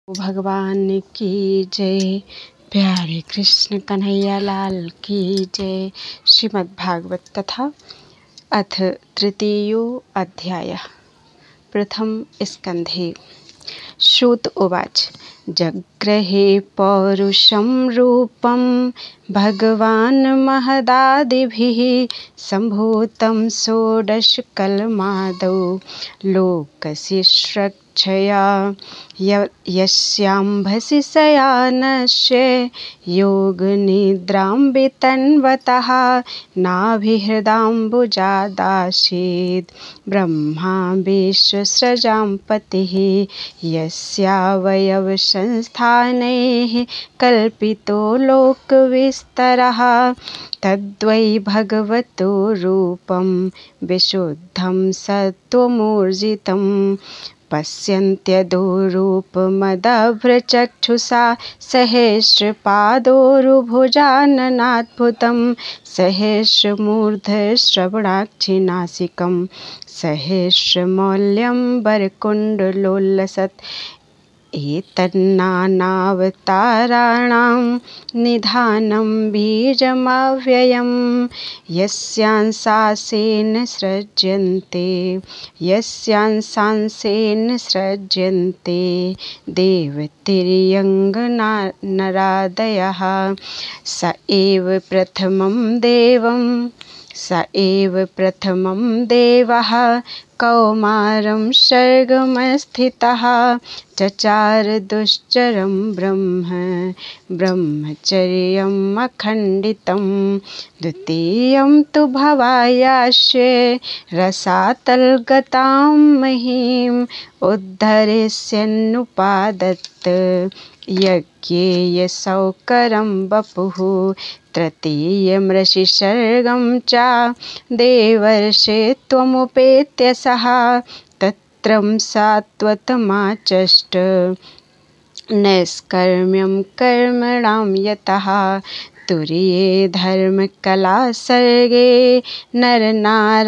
भगवान की जय। प्यारे कृष्ण कन्हैया लाल की जय। श्रीमद्भागवत कथा अथ तृतीयो अध्यायः। प्रथम स्कन्धे। श्रुत उवाच जग्रहे पौरुषं रूपं भगवान् महदादिभिः सम्भूतं षोडशकल्मादौ लोकस्य रक्षया यस्यांभसि शयानस्य योगनिद्रां वितन्वतः नाभिहृदाम्बुजादासीत् ब्रह्मा विश्वस्रजां पतिः यस्यावयवसंस्थानैः कल्पितो लोकविस्तरः तद्वै भगवतो रूपं विशुद्धं सत्त्वमूर्जितं पश्यन्त्यधोरूपमदभ्रचक्षुषा सहस्रपादोरुभुजाननाद्भुतं सहस्रमूर्धश्रवणाक्षिनासिकं सहस्रमौल्यं वरकुण्डलोल्लसत् एतन्नानावताराणां निधानं बीजमव्ययं यस्यांशांसेन सृज्यन्ते देवतिर्यङ्गनारादयः स एव प्रथमं देवः कौमारं सर्गमस्थितः चचार दुश्चरं ब्रह्मचर्यम् अखण्डितं द्वितीयं तु भवायास्य रसातलगतां महीम् उद्धरिष्यन्नुपादत्त यज्ञेयशौकरं वपुः तृतीयं ऋषिसर्गं च देवर्षे त्वमुपेत्य सः तत्रं सात्वतमाचष्ट नैष्कर्म्यं कर्मणां यतः तुर्ये धर्मकलासर्गे नरनारायणावृषि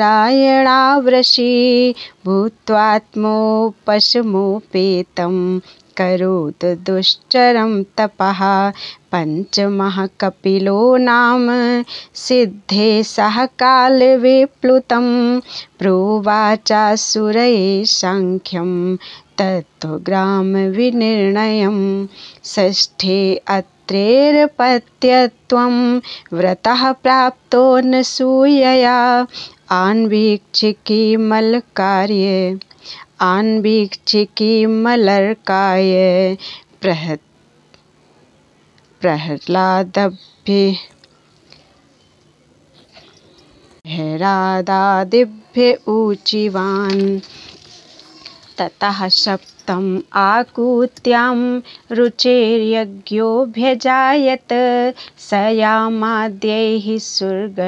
भूत्वात्मोपशमोपेतं करोत् दुश्चरं तपः पञ्चमः कपिलो नाम सिद्धे सह कालविप्लुतं प्रोवाचासुरये सांख्यं तत्त्वग्रामविनिर्णयं षष्ठे अत्रेर्पत्यत्वं व्रतः प्राप्तो न सूयया आन्वीक्षिकीमलर्काय प्रह्लादादिभ्य ऊचिवान् ततः सप्तम आकूत्यां रुचेर्यज्ञोऽभ्यजायत स यामाद्यैः सुरगणैरपात्य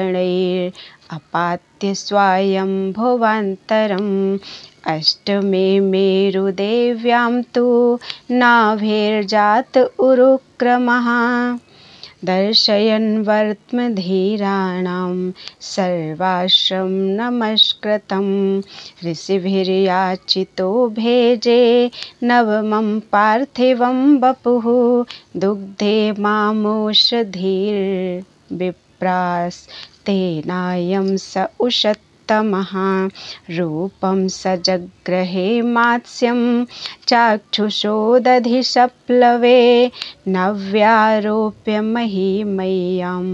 स्वायम्भुवान्तरम् अष्टमे मेरुदेव्यां तु नाभेर्जात उरुक्रमः दर्शयन् वर्त्मधीराणां सर्वाश्रम नमस्कृतं ऋषिभिर्याचितो भेजे नवमं पार्थिवं वपुः दुग्धे मामोषधीर्विप्रास्तेनायं स उषत्तमः रूपं स जग्रहे मात्स्यं चाक्षुषोदधिसप्लवे नव्यारोप्य महिमय्यां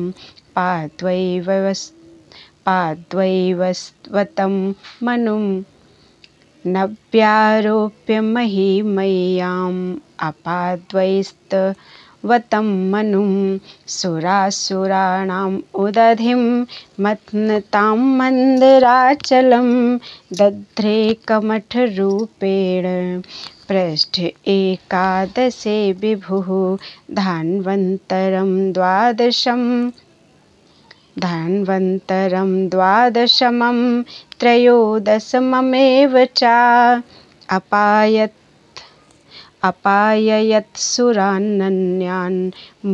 पाद्वैवस्वतं मनुं नव्यारोप्य महिमय्याम् अपाद्वैस्तवतं मनुं सुरासुराणाम् उदधिं मथ्नतां मन्दराचलं दध्रे कमठरूपेण पृष्ठ एकादशे विभुः धान्वन्तरं द्वादशमं त्रयोदशममेव च अपाययत्सुरानन्यान्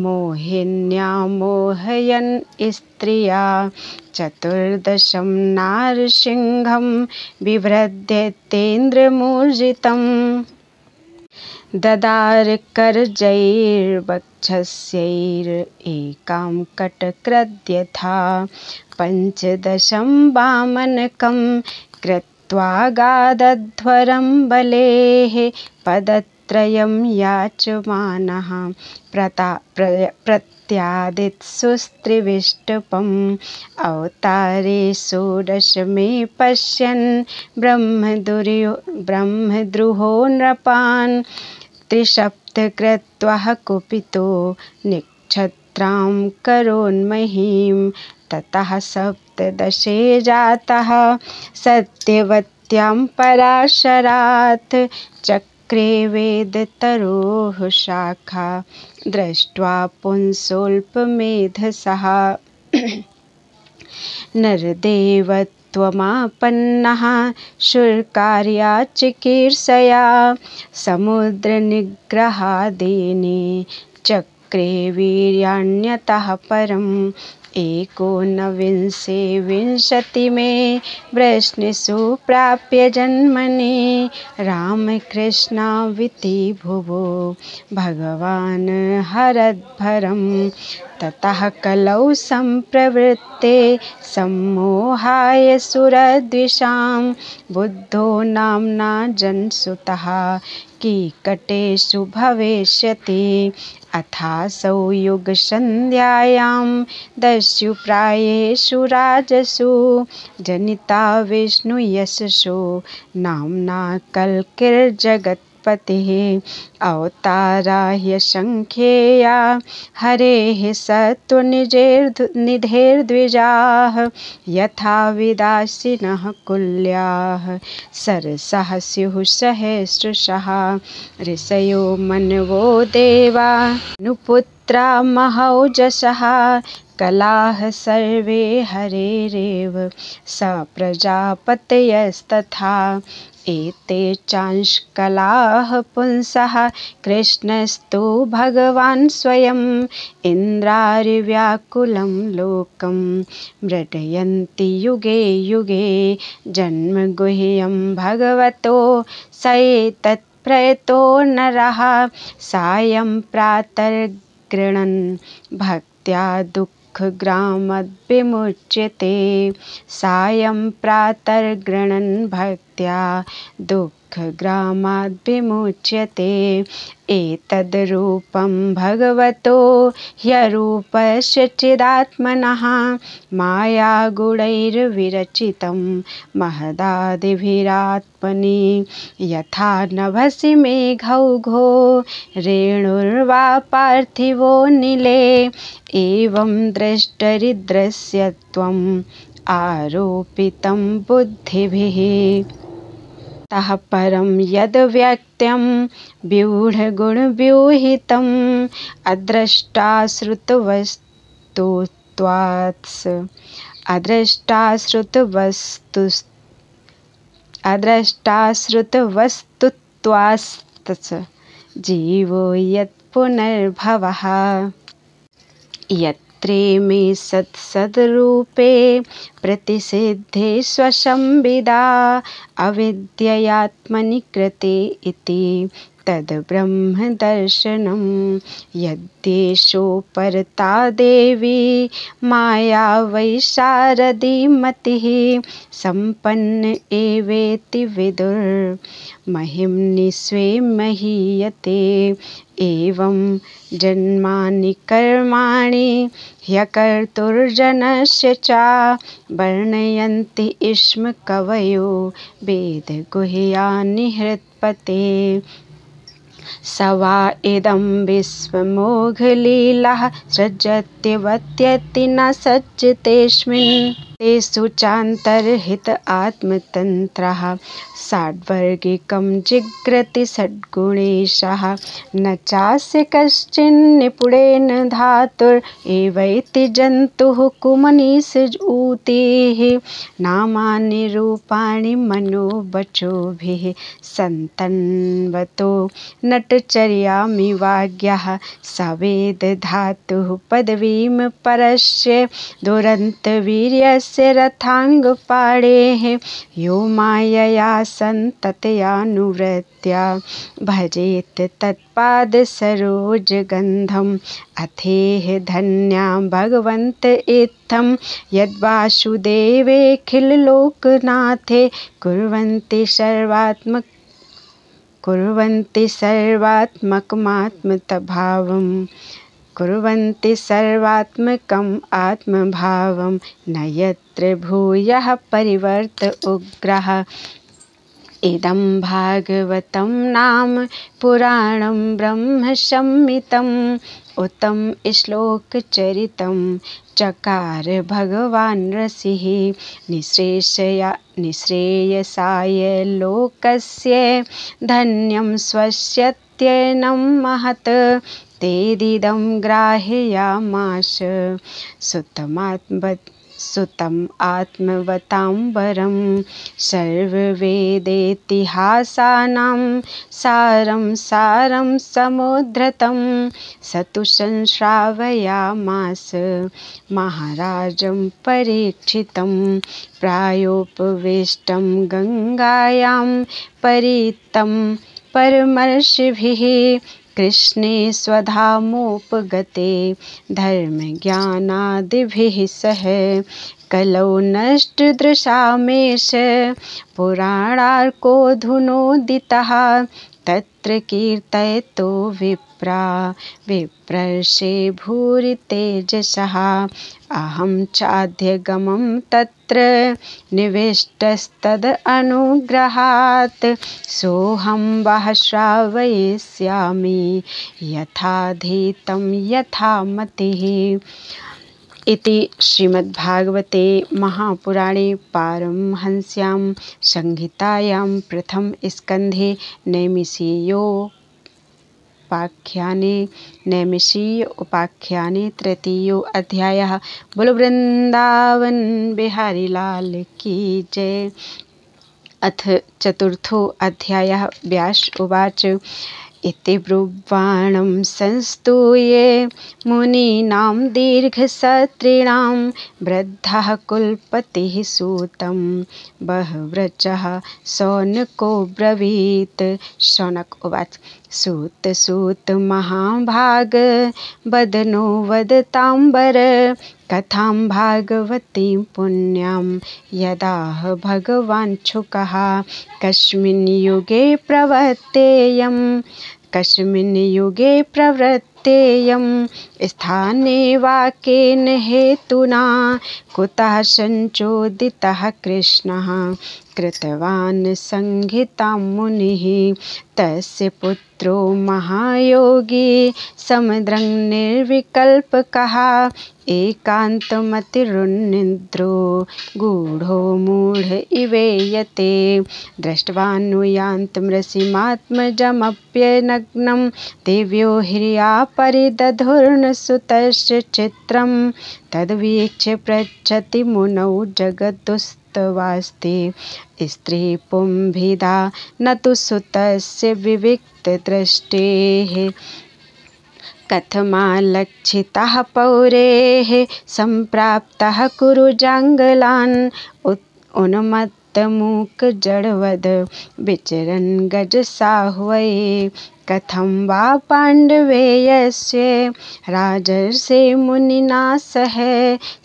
मोहिन्यामोहयन् स्त्रिया चतुर्दशं नारसिंहं बिभ्रद्यतेन्द्रमूर्जितं ददार करजैर्वक्षस्यैरेकां कटकृद्यथा पञ्चदशं वामनकं कृत्वा गादध्वरं बलेः पदत्रयं याचमानः प्रत्यादित्सुस्त्रिविष्टपम् अवतारे षोडशमे पश्यन् ब्रह्मद्रुहो नृपान् त्रिसप्तकृत्वा कुपितो निक्षत्रां करोन्महीं ततः सप्तदशे जातः सत्यवत्यां पराशरात् चक्रे वेदतरोः शाखा दृष्ट्वा पुंसोऽल्पमेधसः नरदेवत्वमापन्नः शूरकार्या चिकीर्षया समुद्रनिग्रहादीनि चक्रे वीर्याण्यतः परम् एकोनविंशे विंशतिमे वृष्णिषु प्राप्य जन्मनि रामकृष्णाविति भुवो भगवान् हरद्भरम् ततः कलौ सम्प्रवृत्ते सम्मोहाय सुरद्विषां बुद्धो नाम्ना जनसुतः कीकटेषु भविष्यति अथासौ युगसन्ध्यायां दस्युप्रायेषु राजसु जनिता विष्णुयशसो नाम्ना कल्किर्जगत्पतिः अवतारा ह्यसङ्ख्येया हरेः सत्त्वनिधेर्द्विजाः यथा विदासिनः कुल्याः सरसः स्युः सहस्रशः ऋषयो मनवो देवा नुपुत्रा महौजसः कलाः सर्वे हरेरेव स प्रजापतयस्तथा एते चांशकलाः पुंसः कृष्णस्तु भगवान् स्वयम् इन्द्रारिव्याकुलं लोकं मृडयन्ति युगे युगे जन्मगुह्यं भगवतो स एतत् प्रयतो नरः सायं प्रातर्गृह्णन् भक्त्या दुःखग्रामद्विमुच्यते सायं प्रातर्गृह्णन् भक्त्या दुःखग्रामाद्विमुच्यते एतद् रूपं भगवतो ह्यरूपस्य चिदात्मनः मायागुणैर्विरचितं महदादिभिरात्मनि यथा नभसि मेघौघो रेणुर्वा पार्थिवो नीले एवं द्रष्टरिदृश्यत्वम् आरोपितं बुद्धिभिः ततः परं यद्व्यक्तं व्यूढगुणव्यूहितम् अद्रष्टाश्रुतवस्तुत्वात्स जीवो यत्पुनर्भवः यत्रेमे सत्सद्रूपे प्रतिसिद्धे स्वसंविदा अविद्ययात्मनि कृते इति तद् ब्रह्मदर्शनं यद्देशो परता देवी माया वै शारदी मतिः सम्पन्न एवेति विदुर्महिम्नि स्वे महीयते एवं जन्मानि कर्माणि ह्यकर्तुर्जनस्य च वर्णयन्ति स्म कवयो वेदगुह्यानि हृत्पते स वा इदं विश्वमोघलीलः सृजत्यवत्यति न सज्जतेऽस्मिन् तेषु चान्तर्हित आत्मतन्त्रः षड्वर्गिकं जिघ्रति षड्गुणेशः न चास्य कश्चिन्निपुणेन धातुरेवैति जन्तुः कुमनीष ऊतिः नामानि रूपाणि मनोवचोभिः सन्तन्वतो नटचर्यामिवाज्ञः सवेद धातुः पदवीं परस्य दुरन्तवीर्यस्य तस्य रथाङ्गपाणेः यो मायया सन्ततयानुवृत्त्या भजेत् तत्पादसरोजगन्धम् अथेह धन्या भगवन्त इत्थं यद्वासुदेवेऽखिललोकनाथे कुर्वन्ति सर्वात्मकम् आत्मभावं न यत्र भूयः परिवर्त उग्रः। इदं भागवतं नाम पुराणं ब्रह्मसंहितं उत्तम श्लोकचरितं चकार भगवान् ऋषिः निःश्रेयसाय लोकस्य धन्यं स्वस्यत्ययनं महत् तेदिदं ग्राहयामास सुतम् आत्मवताम्बरं सर्ववेदेतिहासानां सारं समुद्धृतं स तु संश्रावयामास महाराजं परीक्षितं प्रायोपविष्टं गङ्गायां परितं परमर्षिभिः कृष्णे स्वधामोपगते धर्मज्ञानादिभिः सह कलौ नष्टदृशामेष पुराणार्कोऽधुनोदितः तत्र कीर्तयतो विप्रर्षे भूरि तेजसः अहं चाध्यगमं तत्र निविष्टस्तद अनुग्रहात् सोऽहं वः श्रावयिष्यामि यथाधीतं यथामतिः। इति श्रीमद्भागवते महापुराणे पारमहंस्यां संहितायां प्रथम स्कन्धे नैमिषीय उपाख्याने तृतीयो अध्यायः। बोलो वृंदावन बिहारी लाल की जय। अथ चतुर्थो अध्यायः। व्यास उवाच इति ब्रुवाणं संस्तूये मुनीनां दीर्घसत्रिणां वृद्धः कुलपतिः सूतं बहव्रचः शौनको ब्रवीत्। शौनक उवाच सूत महाभाग वदनो वदताम्बर कथां भागवतीं पुण्यां यदाह भगवान् शुकः कस्मिन् युगे प्रवृत्तेयं स्थाने वा केन हेतुना कुतः संचोदितः कृष्णः कृतवान् संहितां मुनिः तस्य पुत्रो महायोगी समदृङ् निर्विकल्पकः एकान्तमतिरुन्निद्रो गूढो मूढ इवेयते दृष्ट्वानुयान्तमृषिमात्मजमप्यनग्नं दिव्यो ह्रिया परिदधुर्नसुतस्य चित्रं तद्वीक्ष्य पृच्छति मुनौ जगदुस्तवास्ते स्त्री पुंभिदा न तु सुतस्य विविक्तदृष्टेः कथमालक्षितः पौरेः सम्प्राप्तः कुरुजाङ्गलान् उन्मत्तमूकजडवद विचरन् गजसाह्वये कथं वा पाण्डवेयस्य राजर्षे मुनिना सह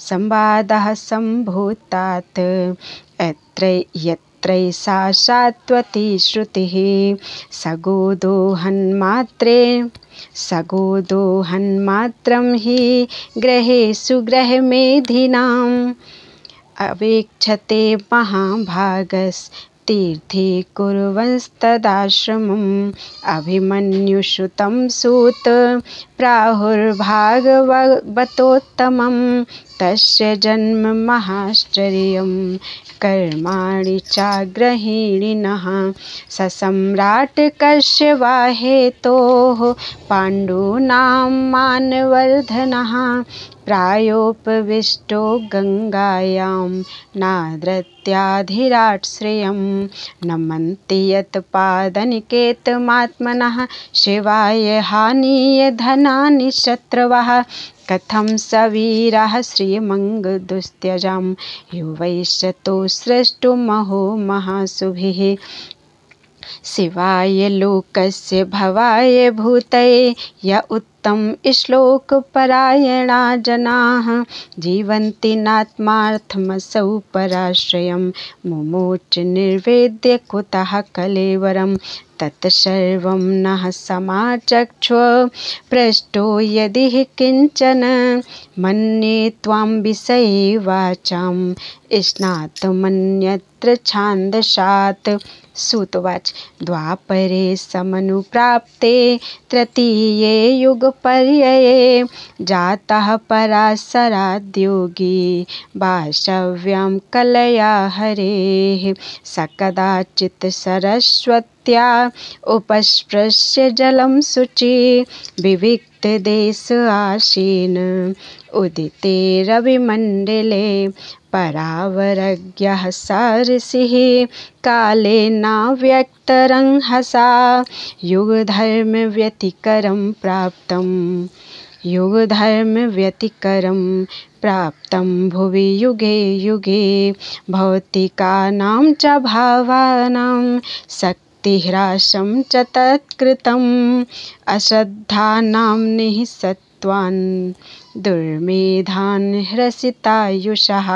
संवादः सम्भूतात् यत्रैषा सात्वती श्रुतिः सगोदोहन्मात्रं हि ग्रहेषु ग्रहमेधिनाम् अवेक्षते महाभागस्तीर्थे कुर्वंस्तदाश्रमम् अभिमन्युश्रुतं सूत प्राहुर्भागवतोत्तमं तस्य जन्म महाश्चर्यं कर्माणि चाग्रहीणिनः ससम्राट् कश्यपो हेतोः पाण्डूनां मानवर्धनः प्रायोपविष्टो गङ्गायां नादृत्याधिराट् श्रियं नमन्ति यत्पादनिकेतमात्मनः शिवाय हानीय धनानि शत्रवः कथं सवीरः श्रियमङ्गदुस्त्यजां युवैश्यतो सृष्टुमहो महासुभिः शिवाय लोकस्य भवाय भूतये य उत्तम श्लोकपरायणा जनाः जीवन्ति नात्मार्थमसौ पराश्रयं मुमोच निर्वेद्य कुतः कलेवरं तत्सर्वं नः समाचक्ष्व पृष्टो यदि किञ्चन मन्ये त्वां विषये वाचां स्नातमन्यत्र छान्दसात् सूतवाच द्वापरे समनुप्राप्ते तृतीये युगपर्यये जातः पराशराद्योगी वासव्यां कलया हरेः स कदाचित् सरस्वत्या उपस्पृश्य जलं शुचि विविक्तदेश आसीन उदिते रविमण्डले परावरज्ञः ऋषिः कालेनाव्यक्तरंहसा युगधर्मव्यतिकरं प्राप्तं भुवि युगे युगे भौतिकानां च भावानां शक्तिह्रासं च तत्कृतम् अश्रद्धानां निःसत्त्वान् दुर्मेधान् ह्रसितायुषः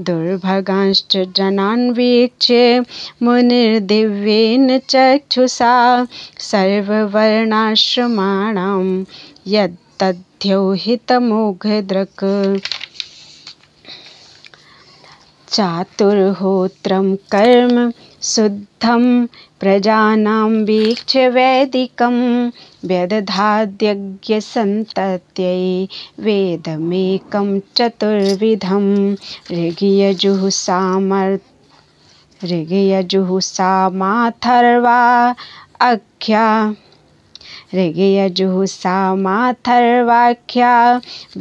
दुर्भगांश्च जनान् वीक्ष्य मुनिर्दिव्येन चक्षुषा सर्ववर्णाश्रमाणां यत्तद्योहितमोघदृक् चातुर्होत्रं कर्म शुद्धं प्रजानां वीक्ष्य वैदिकं व्यदधाद्यज्ञसन्तत्यै वेदमेकं चतुर्विधं ऋग्यजुःसामाथर्वाख्या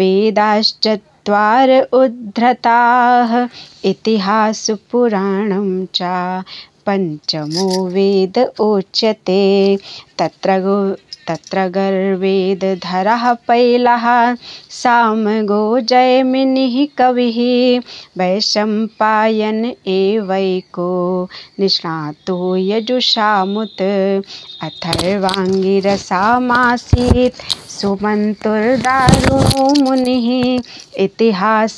वेदाश्चत्वार उद्धृताः इतिहासपुराणं च पंचमो वेद उच्यते तत्र गर्वेदधरः पैलः सामगो जैमिनिः कविः वैशम्पायन एवैको निष्णातो यजुषामुत अथर्वाङ्गिरसामासीत् सुमन्तुर्दारुणो मुनिः इतिहासपुराणानां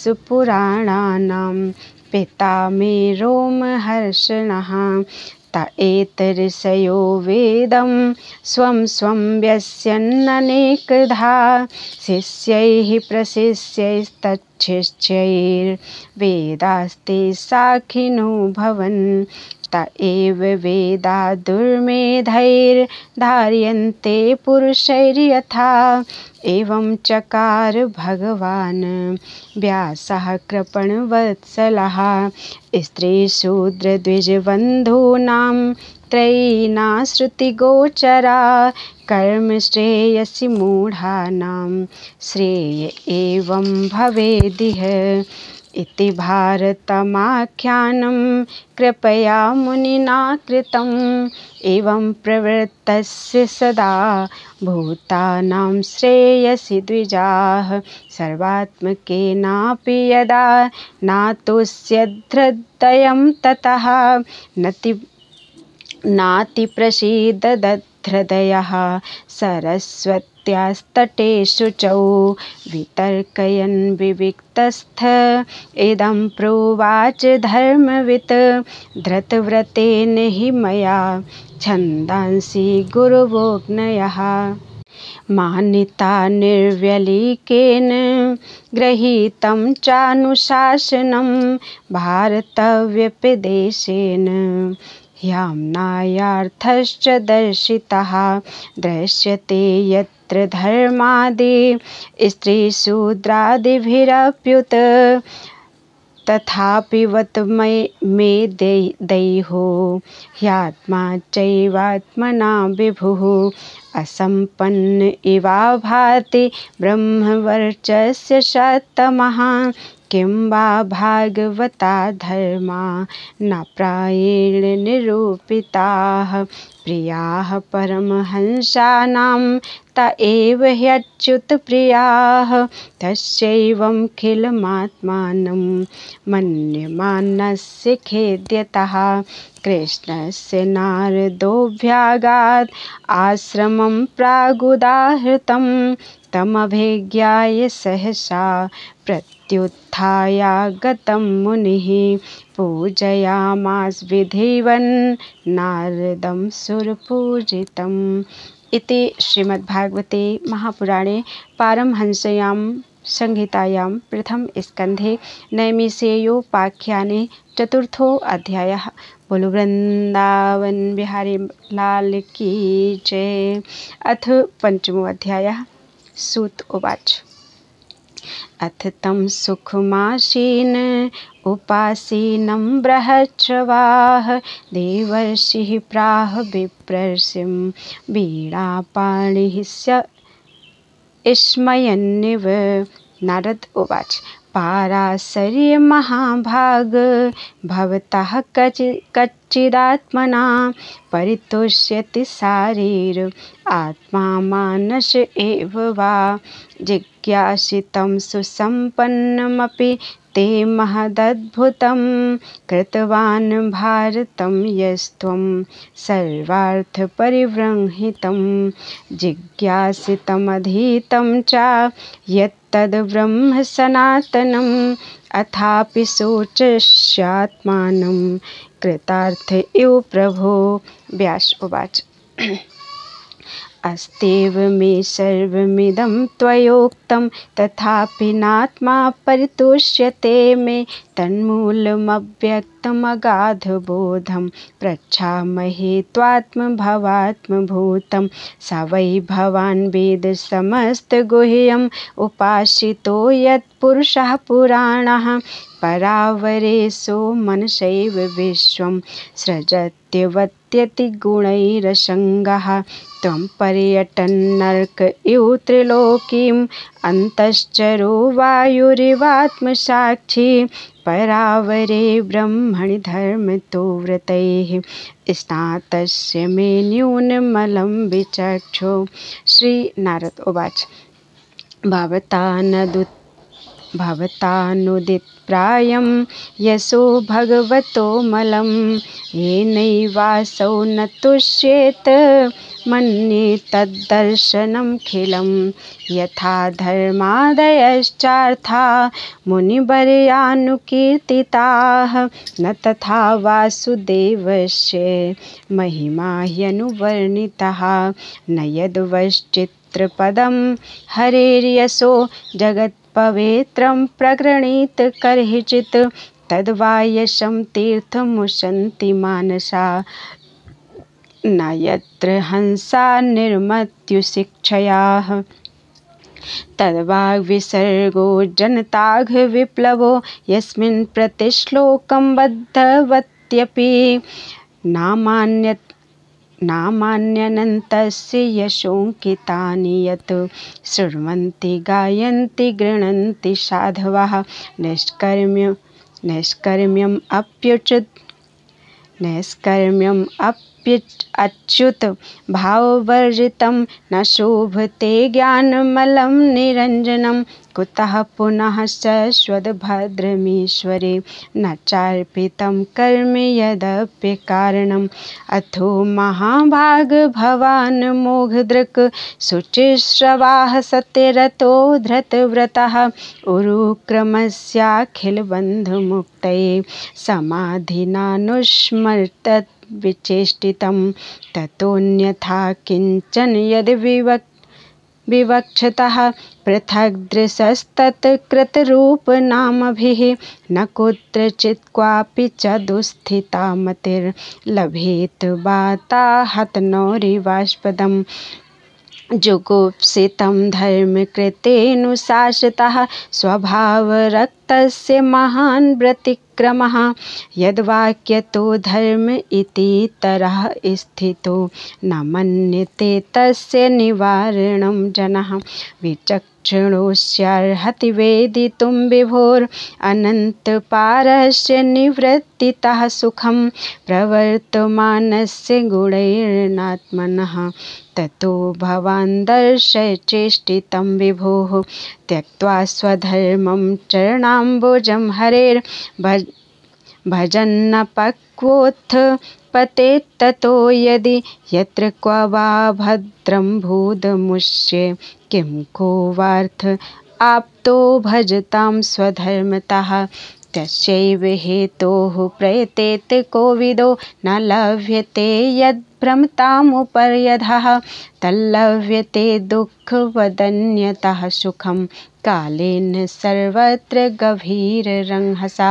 पिता मे रोमहर्षणः त एतऋषयो वेदं स्वं स्वं व्यस्यन्ननेकधा शिष्यैः प्रशिष्यैस्तच्छिष्यैर्वेदास्ते साखिनो भवन् त एव वेदा दुर्मेधैर्धार्यन्ते पुरुषैर्यथा एवं चकार भगवान् व्यासः कृपणवत्सलः स्त्रीशूद्रद्विजबन्धूनां त्रयीणा श्रुतिगोचरा कर्मश्रेयसि मूढानां श्रेय एवं भवेदिह इति भारतमाख्यानं कृपया मुनिना कृतम् एवं प्रवृत्तस्य सदा भूतानां श्रेयसि द्विजाः सर्वात्मकेनापि यदा नातुष्यद्धृदयं ततः नातिप्रसीददधृदयः सरस्वत्यास्तटे शुचौ वितर्कयन् विविक्तस्थ इदं प्रोवाच धर्मवित् धृतव्रतेन हि मया छन्दांसि गुरुवोऽग्नयः मानिता निर्व्यलीकेन गृहीतं चानुशासनं भारतव्यपदेशेन ह्याम्नायार्थश्च दर्शितः दृश्यते यत्र धर्मादि स्त्रीशूद्रादिभिरप्युत तथापि वत मे देहो ह्यात्मा चैवात्मना विभुः असम्पन्न इवा भाति ब्रह्मवर्चस्य सत्तमः किं वा भागवता धर्मा न प्रायेण निरूपिताः प्रियाः परमहंसानां त एव ह्यच्युतप्रियाः तस्यैवमखिलमात्मानं मन्यमानस्य खेद्यतः कृष्णस्य नारदोऽभ्यागात् आश्रमं प्रागुदाहृतं तमभिज्ञाय सहसा प्रत्युत्थायागतं मुनिः पूजयामास विधिवन् नारदं सुरपूजितम् इति श्रीमद्भागवते महापुराणे पारमहंस्यां संहितायां प्रथम स्कंधे नैमिषेयोपाख्याने चतुर्थो अध्यायः। बोलो वृंदावन बिहारी लाल की जय। अथ पंचमो अध्यायः। सूत उवाच अथ तं सुखमासीन उपासीनं बृहच्छ्रवाः देवर्षिः प्राह विप्रर्षिं वीणापाणिः स्मयन्निव। नारद उवाच पाराशर्य महाभाग भवतः कच्चिदात्मना परितुष्यति शारीर आत्मा मानस एव वा जिज्ञासितं सुसम्पन्नमपि ते महदद्भुतं कृतवान् भारतं यस्त्वं सर्वार्थपरिवृंहितं जिज्ञासितमधीतं च यत्तद्ब्रह्म सनातनम् अथापि शोचस्यात्मानं कृतार्थ इव प्रभो। व्यास उवाच अस्त्येव मे सर्वमिदं त्वयोक्तं तथापि नात्मा परितुष्यते मे तन्मूलमव्यक्तमगाधबोधं पृच्छामहे त्वात्मभवात्मभूतं स वै भवान् वेद समस्तगुह्यम् उपासितो यत्पुरुषः पुराणः परावरेशो मनसैव विश्वं सृजत्यवत्यति गुणैरसङ्गः त्वं पर्यटन्नर्क इव त्रिलोकीम् अन्तश्चरो वायुरिवात्मसाक्षी परावरे ब्रह्मणि धर्मतो व्रतैः स्नातस्य मे न्यूनमलं विचक्षु। श्री नारद उवाच भवतानुदितप्रायं यशो भगवतो मलं येनैवासौ न तुष्येत मन्ये तद्दर्शनमखिलं यथा धर्मादयश्चार्था मुनिवर्यानुकीर्तिताः न तथा वासुदेवस्य महिमा ह्यनुवर्णितः न यद्वश्चित्रपदं हरेर्यशो जगत्पवित्रं प्रगृणीत कर्हिचित् तद्वा यशं तीर्थमुशन्ति मानसा न यत्र हंसा निर्मत्युशिक्षयाः तद्वाग्विसर्गो जनताघ विप्लवो यस्मिन् प्रतिश्लोकं बद्धवत्यपि नामान्यनन्तस्य यशोऽङ्कितानि यत् शृण्वन्ति गायन्ति गृह्णन्ति साधवः नैष्कर्म्यमप्युच्युत भाववर्जितं न शोभते ज्ञानमलं निरञ्जनं कुतः पुनः शश्वद्भद्रमीश्वरे न चार्पितं कर्म यदप्यकारणम् अथो महाभाग भवान् मोघदृक् शुचिश्रवाः सत्यरतो धृतव्रतः उरुक्रमस्याखिलबन्धमुक्तये समाधिनानुस्मर्तत् विचेष्टितं ततोऽन्यथा किञ्चन यदि विवक्षतः पृथग्दृशस्तत्कृतरूपनामभिः न कुत्रचित् क्वापि च दुःस्थिता मतिर्लभेत वाताहतनौरिवास्पदम् जुगुप्सितं धर्मकृतेऽनुशासितः स्वभावरक् तस्य महान् व्यतिक्रमः। यद्वाक्यतो धर्म इति तरः स्थितो न मन्यते तस्य निवारणं जनः। विचक्षणोऽस्यार्हति वेदितुं विभोरनन्तपारस्य निवृत्तितः सुखं प्रवर्तमानस्य गुणैर्नात्मनः। ततो भवान् दर्शय चेष्टितं विभोः त्यक्त्वा स्वधर्मं चरणाम्बुजं हरेर्भजन्नपक्वोऽथ पतेत्ततो यदि यत्र क्व वा भद्रं भूतमुष्ये किं को वार्थ आप्तो भजतां स्वधर्मतः। तस्यैव हेतोः प्रयतेत कोविदो न लभ्यते यद्भ्रमतामुपर्यधः। तल्लभ्यते दुःखवदन्यतः सुखं कालेन सर्वत्र गभीररंहसा।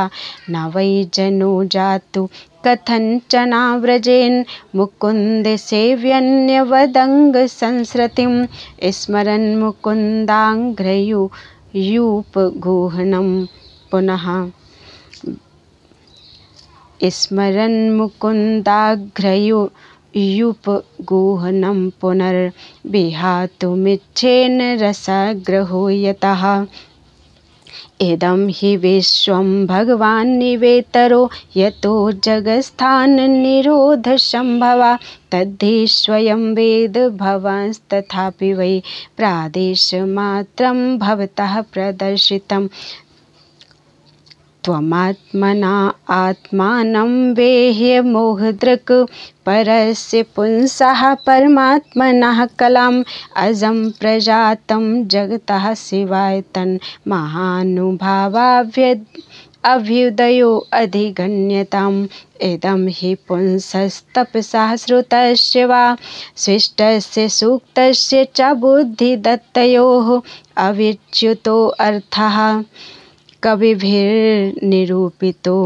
न वै जनो जातु कथञ्चनाव्रजेन् मुकुन्दसेव्यन्यवदङ्गसंसृतिं स्मरन् मुकुन्दाङ्घ्रयूपगुहनं पुनः। स्मरन् मुकुन्दाघ्रयूपगुहनं पुनर्विहातुमिच्छेन् रसग्रहो यतः। इदं हि विश्वं भगवान् निवेतरो यतो जगत्स्थाननिरोधसम्भवा। तद्धि स्वयं वेद भवांस्तथापि वै प्रादेशमात्रं भवतः प्रदर्शितं। त्वमात्मना आत्मानं वेह्य मोहदृक् परस्य पुंसः परमात्मनः कलाम् अजं प्रजातं जगतः शिवाय तन्महानुभावाभ्युदयो अधिगण्यताम्। इदं हि पुंसस्तपसा श्रुतस्य वा शिष्टस्य सूक्तस्य च बुद्धिदत्तयोः अविच्युतो अर्थः कविभिर्निरूपितो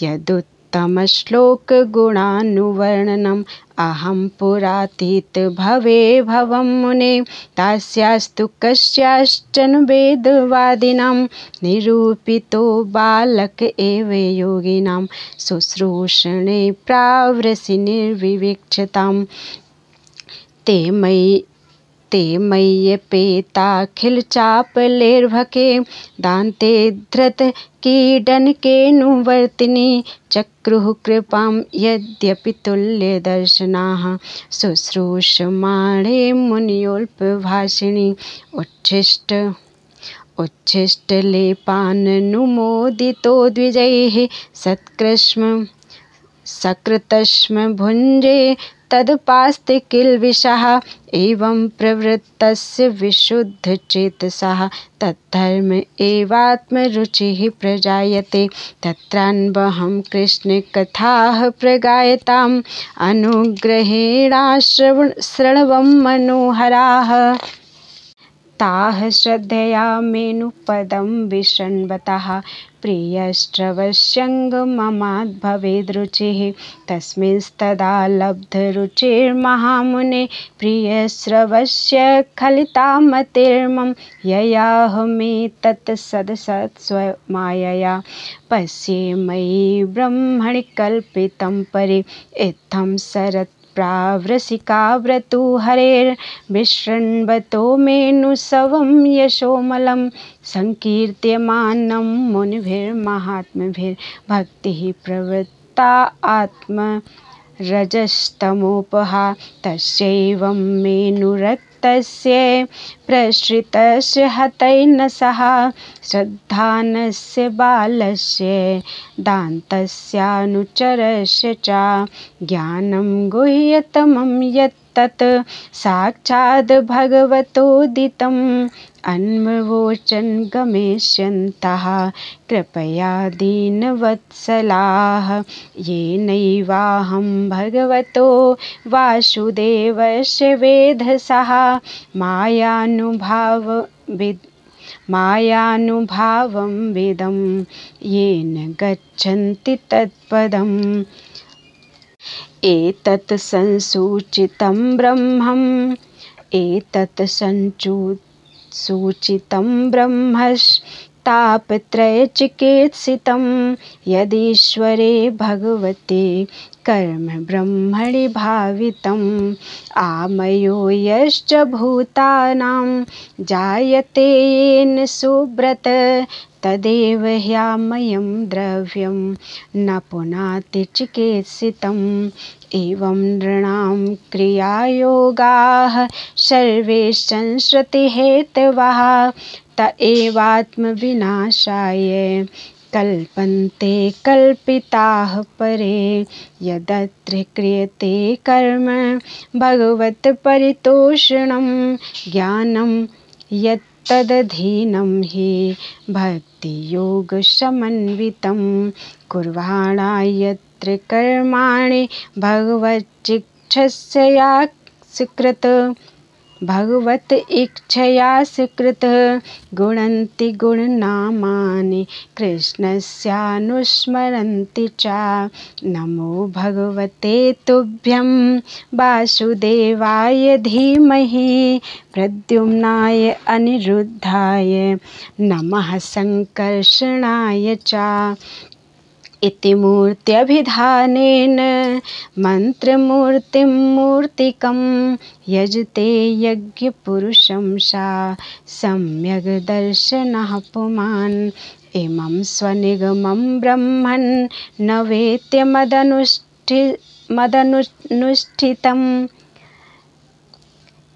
यदुत्तमश्लोकगुणानुवर्णनम्। अहं पुरातीत भवे भवं मुने तास्यास्तु कस्याश्चन वेदवादिनां निरूपितो बालक एव योगिनां शुश्रूषणे प्रावृषि निर्विवीक्षताम्। ते मय्यपेताखिलचापलेर्भके दान्ते धृतकीडनकेऽनुवर्तिनि चक्रुः कृपां यद्यपि तुल्यदर्शनाः शुश्रूषमाणे मुन्योऽल्पभाषिणी। उच्छिष्टलेपाननुमोदितो द्विजैः सकृतश्म भुञ्जे तदुपास्ते किल्बिषः। एवं प्रवृत्तस्य विशुद्धचेतसः तद्धर्म एवात्मरुचिः प्रजायते। तत्रान्वहं कृष्णकथाः प्रगायताम् अनुग्रहेणाश्रवं मनोहराः। ताः श्रद्धया मेनुपदं विशृण्वतः प्रियश्रवस्यङ्गममाद्भवेद्रुचिः। तस्मिंस्तदा लब्धरुचिर्महामुने प्रियश्रवस्य खलितामतिर्मम। ययाहमेतत् सदसत्स्वमायया पश्ये मयि ब्रह्मणि कल्पितं परि। इत्थं शरत्प्रावृषिकाव्रतु हरेर्विशृण्वतो मेनुसवं यशोमलं संकीर्त्यमानं मुनिभिर्महात्मभिर्भक्तिः प्रवृत्ता आत्मरजस्तमोपहा। तस्यैवं मेनुरक्तस्य प्रसृतस्य हतैर्न सह श्रद्धानस्य बालस्य दान्तस्यानुचरस्य च ज्ञानं गुह्यतमं यत्तत् साक्षाद् भगवतोदितम् अन्ववोचन् गमिष्यन्तः कृपया दीनवत्सलाः। येनैवाहं भगवतो वासुदेवस्य वेधसः मायानुभावं विदं येन गच्छन्ति तत्पदम्। एतत् संसूचितं ब्रह्मम् सूचितं ब्रह्मस् तापत्रयचिकित्सितं यदीश्वरे भगवते कर्म ब्रह्मणि भावितम् आमयो यश्च भूतानां जायते येन सुब्रत तदेव ह्यामयं द्रव्यं न पुनाति चिकित्सितम् एवं नृणां क्रियायोगाः सर्वे संश्रुतिहेतवः त एवात्मविनाशाय कल्पन्ते कल्पिताः परे यदत्र क्रियते कर्म भगवत्परितोषणं ज्ञानं यत्तदधीनं हि भक्तियोगसमन्वितं कुर्वाणा यत्र कर्माणि भगवत इच्छया सुकृत गुणन्ति गुणनामानि कृष्णस्यानुस्मरन्ति च नमो भगवते तुभ्यं वासुदेवाय धीमहि प्रद्युम्नाय अनिरुद्धाय नमः संकर्षणाय च इति मूर्त्यभिधानेन मंत्रमूर्तिं मूर्तिकं यजते यज्ञपुरुषं सा सम्यग् दर्शनः पुमान् इमं स्वनिगमं ब्रह्मन् न वेत्य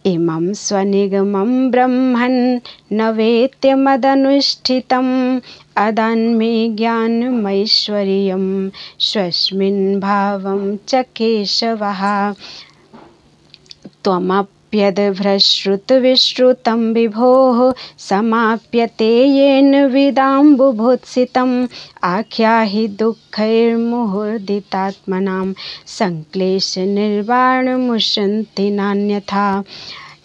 इमं स्वनिगमं ब्रह्मन् न वेत्य मदनुष्ठितम् अदन्मे ज्ञानमैश्वर्यं स्वस्मिन् भावं च केशवः त्वमप्यद्भ्रश्रुतविश्रुतं विभोः समाप्यते येन विदाम्बुभूत्सितम् आख्याहि दुःखैर्मुहुर्दितात्मनां संक्लेशनिर्वाणमुशन्ति नान्यथा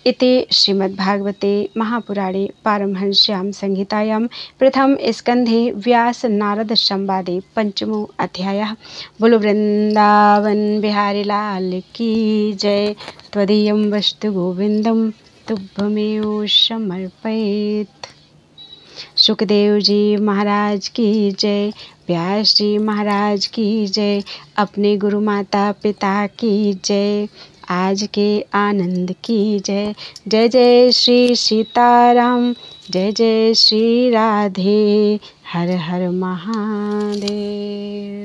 इति श्रीमद्भागवते महापुराणे पारमहंस्यां संहितायां प्रथम स्कंधे व्यास नारद संवादे पंचमो अध्यायः। बोलो वृंदावन बिहारी लाल की जय। त्वदीयं वस्तु गोविंदं तुभ्यमेव समर्पयेत्। सुखदेव जी महाराज की जय। व्यास जी महाराज की जय। अपने गुरु माता पिता की जय। आज के आनंद की जय। जय जय श्री सीताराम। जय जय श्री राधे। हर हर महादेव।